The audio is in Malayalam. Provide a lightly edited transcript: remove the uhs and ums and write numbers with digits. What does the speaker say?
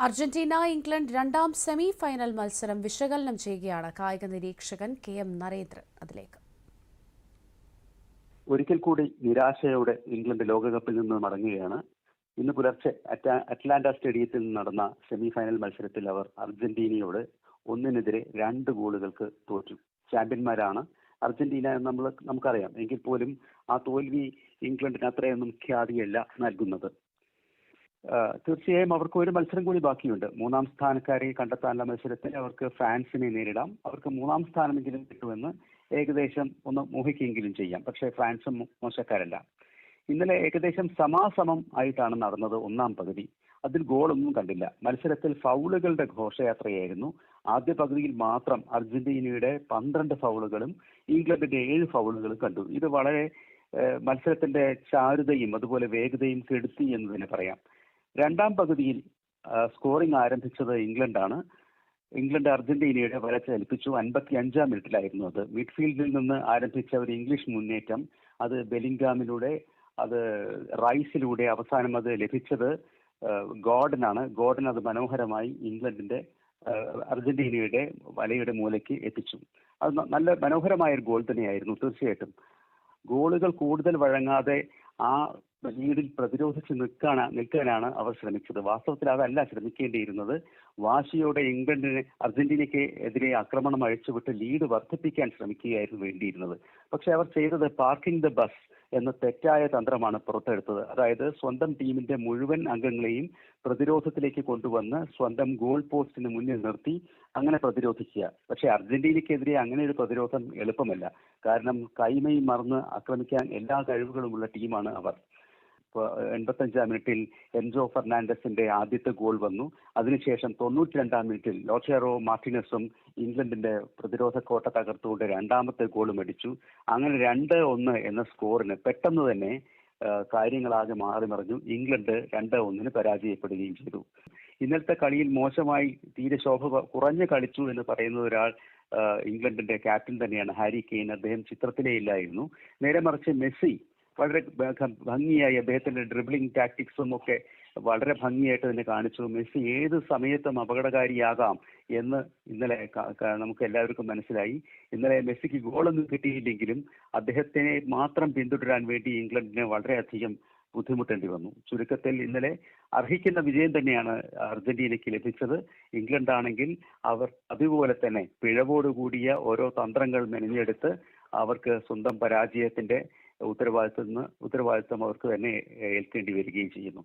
അർജന്റീന ഇംഗ്ലണ്ട് രണ്ടാം സെമി ഫൈനൽ മത്സരം വിശകലനം ചെയ്യുകയാണ് കായിക നിരീക്ഷകൻ KM നരേന്ദ്രൻ. അതിലേക്ക് ഒരിക്കൽ കൂടി നിരാശയോടെ ഇംഗ്ലണ്ട് ലോകകപ്പിൽ നിന്ന് മടങ്ങുകയാണ്. ഇന്ന് പുലർച്ചെ അറ്റ്ലാന്റ സ്റ്റേഡിയത്തിൽ നടന്ന സെമി ഫൈനൽ മത്സരത്തിൽ അവർ അർജന്റീനയോട് 1-നെതിരെ 2 ഗോളുകൾക്ക് തോറ്റു. ചാമ്പ്യന്മാരാണ് അർജന്റീന എന്ന് നമുക്കറിയാം. എങ്കിൽ പോലും ആ തോൽവി ഇംഗ്ലണ്ടിന് അത്രയൊന്നും ഖ്യാതിയല്ല നൽകുന്നത്. തീർച്ചയായും അവർക്ക് ഒരു മത്സരം കൂടി ബാക്കിയുണ്ട്. 3-ാം സ്ഥാനക്കാരെ കണ്ടെത്താനുള്ള മത്സരത്തിൽ അവർക്ക് ഫ്രാൻസിനെ നേരിടാം. അവർക്ക് 3-ാം സ്ഥാനമെങ്കിലും കിട്ടുമെന്ന് ഏകദേശം ഒന്ന് മോഹിക്കെങ്കിലും ചെയ്യാം. പക്ഷേ ഫ്രാൻസും മോശക്കാരല്ല. ഇന്നലെ ഏകദേശം സമാസമം ആയിട്ടാണ് നടന്നത് 1-ാം പകുതി. അതിൽ ഗോളൊന്നും കണ്ടില്ല. മത്സരത്തിൽ ഫൗളുകളുടെ ഘോഷയാത്രയായിരുന്നു. ആദ്യ പകുതിയിൽ മാത്രം അർജന്റീനയുടെ 12 ഫൗളുകളും ഇംഗ്ലണ്ടിന്റെ 7 ഫൗളുകളും കണ്ടു. ഇത് വളരെ മത്സരത്തിന്റെ ചാരുതയും അതുപോലെ വേഗതയും കെടുത്തി എന്ന് തന്നെ പറയാം. 2-ാം പകുതിയിൽ സ്കോറിംഗ് ആരംഭിച്ചത് ഇംഗ്ലണ്ടാണ്. ഇംഗ്ലണ്ട് അർജന്റീനയുടെ വല ചലിപ്പിച്ചു. 55-ാം മിനിറ്റിലായിരുന്നു അത്. മിഡ്ഫീൽഡിൽ നിന്ന് ആരംഭിച്ച ഒരു ഇംഗ്ലീഷ് മുന്നേറ്റം, അത് ബെലിംഗാമിലൂടെ, അത് റൈസിലൂടെ, അവസാനം അത് ലഭിച്ചത് ഗോർഡനാണ്. ഗോർഡൻ അത് മനോഹരമായി അർജന്റീനയുടെ വലയുടെ മൂലയ്ക്ക് എത്തിച്ചു. അത് നല്ല മനോഹരമായ ഒരു ഗോൾ തന്നെയായിരുന്നു. തീർച്ചയായിട്ടും ഗോളുകൾ കൂടുതൽ വഴങ്ങാതെ ആ ലീഡിൽ പ്രതിരോധിച്ച് നിൽക്കാനാണ് അവർ ശ്രമിച്ചത്. വാസ്തവത്തിൽ അതല്ല ശ്രമിക്കേണ്ടിയിരുന്നത്. വാശിയോടെ അർജന്റീനയ്ക്ക് എതിരെ ആക്രമണം അഴിച്ചുവിട്ട് ലീഡ് വർദ്ധിപ്പിക്കാൻ ശ്രമിക്കുകയായിരുന്നു വേണ്ടിയിരുന്നത്. പക്ഷെ അവർ ചെയ്തത് പാർക്കിംഗ് ദ ബസ് എന്ന തെറ്റായ തന്ത്രമാണ് പുറത്തെടുത്തത്. അതായത് സ്വന്തം ടീമിന്റെ മുഴുവൻ അംഗങ്ങളെയും പ്രതിരോധത്തിലേക്ക് കൊണ്ടുവന്ന് സ്വന്തം ഗോൾ പോസ്റ്റിന് മുന്നിൽ നിർത്തി അങ്ങനെ പ്രതിരോധിക്കുക. പക്ഷെ അർജന്റീനയ്ക്കെതിരെ അങ്ങനെ ഒരു പ്രതിരോധം എളുപ്പമല്ല. കാരണം കൈമൈ മറന്ന് ആക്രമിക്കാൻ എല്ലാ കഴിവുകളുമുള്ള ടീമാണ് അവർ. 85-ാം മിനിറ്റിൽ എൻസോ ഫെർണാണ്ടസിന്റെ ആദ്യത്തെ ഗോൾ വന്നു. അതിനുശേഷം 92-ാം മിനിറ്റിൽ ലോച്ചേറോ മാർട്ടിനസും ഇംഗ്ലണ്ടിന്റെ പ്രതിരോധ കോട്ട തകർത്തുകൊണ്ട് 2ാമത്തെ ഗോളും അടിച്ചു. അങ്ങനെ 2-1 എന്ന സ്കോറിന് പെട്ടെന്ന് തന്നെ കാര്യങ്ങളാകെ മാറിമറിഞ്ഞു. ഇംഗ്ലണ്ട് 2-1 പരാജയപ്പെടുകയും ചെയ്തു. ഇന്നലത്തെ കളിയിൽ മോശമായി, തീരെ ശോഭ കുറഞ്ഞു കളിച്ചു എന്ന് പറയുന്ന ഒരാൾ ഇംഗ്ലണ്ടിന്റെ ക്യാപ്റ്റൻ തന്നെയാണ്, ഹാരി കെയ്ൻ. അദ്ദേഹം ചിത്രത്തിലേ ഇല്ലായിരുന്നു. നേരെ മറിച്ച് മെസ്സി വളരെ ഭംഗിയായി അദ്ദേഹത്തിന്റെ ഡ്രിബ്ലിംഗ് ടാക്ടിക്സും ഒക്കെ വളരെ ഭംഗിയായിട്ട് തന്നെ കാണിച്ചു. മെസ്സി ഏത് സമയത്തും അപകടകാരിയാകാം എന്ന് ഇന്നലെ നമുക്ക് എല്ലാവർക്കും മനസ്സിലായി. ഇന്നലെ മെസ്സിക്ക് ഗോളൊന്നും കിട്ടിയില്ലെങ്കിലും അദ്ദേഹത്തിനെ മാത്രം പിന്തുടരാൻ വേണ്ടി ഇംഗ്ലണ്ടിന് വളരെയധികം ബുദ്ധിമുട്ടേണ്ടി വന്നു. ചുരുക്കത്തിൽ ഇന്നലെ അർഹിക്കുന്ന വിജയം തന്നെയാണ് അർജന്റീനയ്ക്ക് ലഭിച്ചത്. ഇംഗ്ലണ്ട് ആണെങ്കിൽ അവർ അതുപോലെ തന്നെ പിഴവോടുകൂടിയ ഓരോ തന്ത്രങ്ങൾ മെനഞ്ഞെടുത്ത് അവർക്ക് സ്വന്തം പരാജയത്തിന്റെ ഉത്തരവാദിത്വം അവർക്ക് തന്നെ ഏൽക്കേണ്ടി വരികയും ചെയ്യുന്നു.